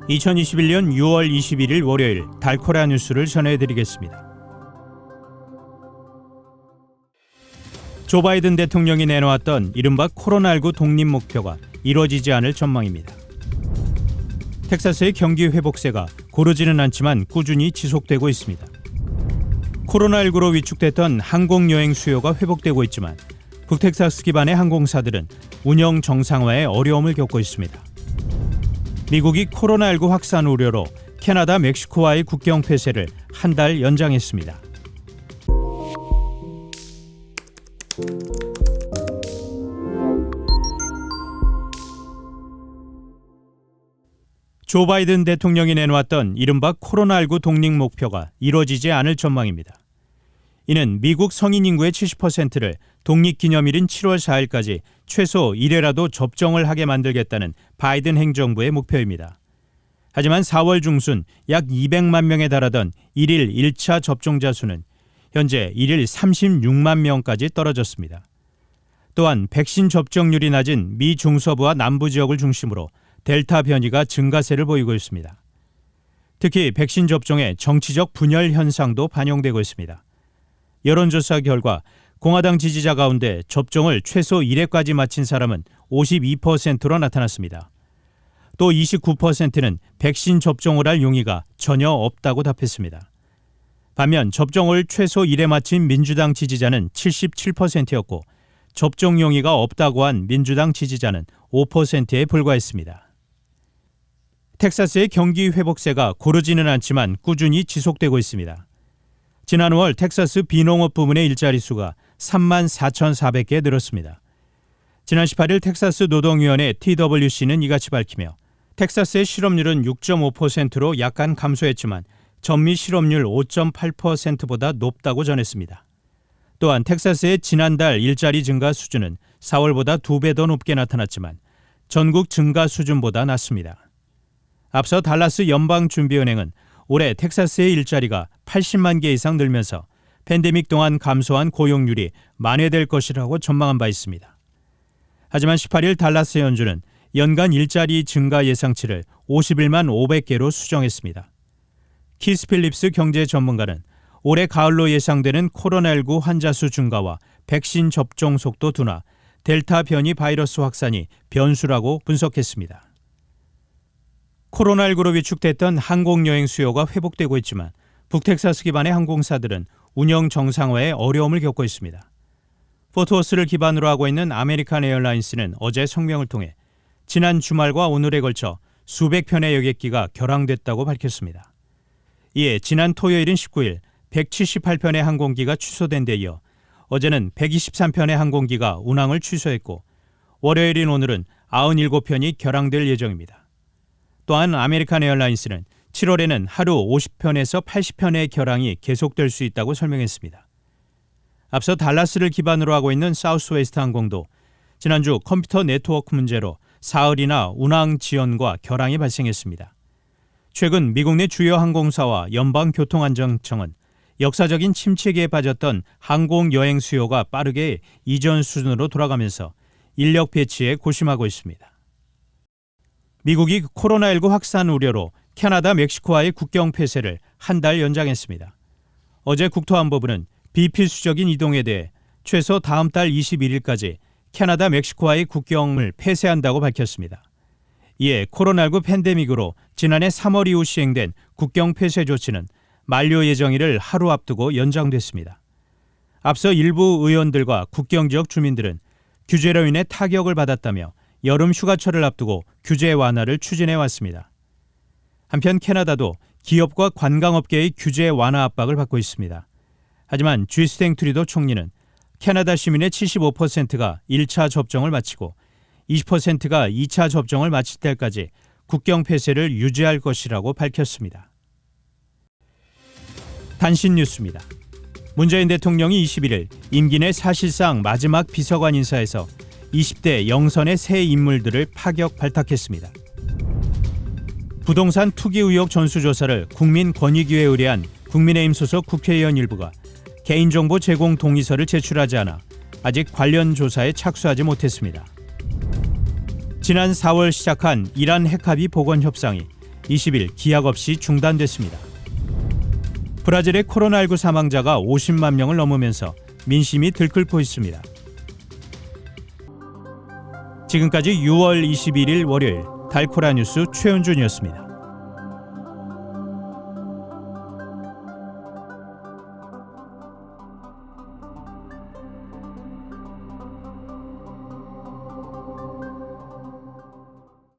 2021년 6월 21일 월요일 달코라 뉴스를 전해드리겠습니다. 조 바이든 대통령이 내놓았던 이른바 코로나19 독립 목표가 이뤄지지 않을 전망입니다. 텍사스의 경기 회복세가 고르지는 않지만 꾸준히 지속되고 있습니다. 코로나19로 위축됐던 항공여행 수요가 회복되고 있지만 북텍사스 기반의 항공사들은 운영 정상화에 어려움을 겪고 있습니다. 미국이 코로나19 확산 우려로 캐나다, 멕시코와의 국경 폐쇄를 한 달 연장했습니다. 조 바이든 대통령이 내놓았던 이른바 코로나19 독립 목표가 이뤄지지 않을 전망입니다. 이는 미국 성인 인구의 70%를 독립기념일인 7월 4일까지 최소 1회라도 접종을 하게 만들겠다는 바이든 행정부의 목표입니다. 하지만 4월 중순 약 200만 명에 달하던 1일 1차 접종자 수는 현재 1일 36만 명까지 떨어졌습니다. 또한 백신 접종률이 낮은 미 중서부와 남부 지역을 중심으로 델타 변이가 증가세를 보이고 있습니다. 특히 백신 접종의 정치적 분열 현상도 반영되고 있습니다. 여론조사 결과 공화당 지지자 가운데 접종을 최소 1회까지 마친 사람은 52%로 나타났습니다. 또 29%는 백신 접종을 할 용의가 전혀 없다고 답했습니다. 반면 접종을 최소 1회 마친 민주당 지지자는 77%였고 접종 용의가 없다고 한 민주당 지지자는 5%에 불과했습니다. 텍사스의 경기 회복세가 고르지는 않지만 꾸준히 지속되고 있습니다. 지난 5월 텍사스 비농업 부문의 일자리 수가 34,400개 늘었습니다. 지난 18일 텍사스 노동위원회 TWC는 이같이 밝히며 텍사스의 실업률은 6.5%로 약간 감소했지만 전미 실업률 5.8%보다 높다고 전했습니다. 또한 텍사스의 지난달 일자리 증가 수준은 4월보다 2배 더 높게 나타났지만 전국 증가 수준보다 낮습니다. 앞서 달라스 연방준비은행은 올해 텍사스의 일자리가 80만 개 이상 늘면서 팬데믹 동안 감소한 고용률이 만회될 것이라고 전망한 바 있습니다. 하지만 18일 달라스 연준은 연간 일자리 증가 예상치를 51만 500개로 수정했습니다. 키스 필립스 경제 전문가는 올해 가을로 예상되는 코로나19 환자 수 증가와 백신 접종 속도 둔화, 델타 변이 바이러스 확산이 변수라고 분석했습니다. 코로나19로 위축됐던 항공여행 수요가 회복되고 있지만 북텍사스 기반의 항공사들은 운영 정상화에 어려움을 겪고 있습니다. 포트워스를 기반으로 하고 있는 아메리칸 에어라인스는 어제 성명을 통해 지난 주말과 오늘에 걸쳐 수백 편의 여객기가 결항됐다고 밝혔습니다. 이에 지난 토요일인 19일 178편의 항공기가 취소된 데 이어 어제는 123편의 항공기가 운항을 취소했고 월요일인 오늘은 97편이 결항될 예정입니다. 또한 아메리칸 에어라인스는 7월에는 하루 50편에서 80편의 결항이 계속될 수 있다고 설명했습니다. 앞서 달라스를 기반으로 하고 있는 사우스웨스트 항공도 지난주 컴퓨터 네트워크 문제로 사흘이나 운항 지연과 결항이 발생했습니다. 최근 미국 내 주요 항공사와 연방교통안전청은 역사적인 침체기에 빠졌던 항공여행 수요가 빠르게 이전 수준으로 돌아가면서 인력 배치에 고심하고 있습니다. 미국이 코로나19 확산 우려로 캐나다, 멕시코와의 국경 폐쇄를 한 달 연장했습니다. 어제 국토안보부는 비필수적인 이동에 대해 최소 다음 달 21일까지 캐나다, 멕시코와의 국경을 폐쇄한다고 밝혔습니다. 이에 코로나19 팬데믹으로 지난해 3월 이후 시행된 국경 폐쇄 조치는 만료 예정일을 하루 앞두고 연장됐습니다. 앞서 일부 의원들과 국경 지역 주민들은 규제로 인해 타격을 받았다며 여름 휴가철을 앞두고 규제 완화를 추진해 왔습니다. 한편 캐나다도 기업과 관광업계의 규제 완화 압박을 받고 있습니다. 하지만 주스탱 트루도 총리는 캐나다 시민의 75%가 1차 접종을 마치고 20%가 2차 접종을 마칠 때까지 국경 폐쇄를 유지할 것이라고 밝혔습니다. 단신 뉴스입니다. 문재인 대통령이 21일 임기 내 사실상 마지막 비서관 인사에서 20대 영선의 새 인물들을 파격 발탁했습니다. 부동산 투기 의혹 전수조사를 국민권익위에 의뢰한 국민의힘 소속 국회의원 일부가 개인정보 제공 동의서를 제출하지 않아 아직 관련 조사에 착수하지 못했습니다. 지난 4월 시작한 이란 핵합의 복원 협상이 20일 기약 없이 중단됐습니다. 브라질의 코로나19 사망자가 50만 명을 넘으면서 민심이 들끓고 있습니다. 지금까지 6월 21일 월요일 달코라 뉴스 최은준이었습니다.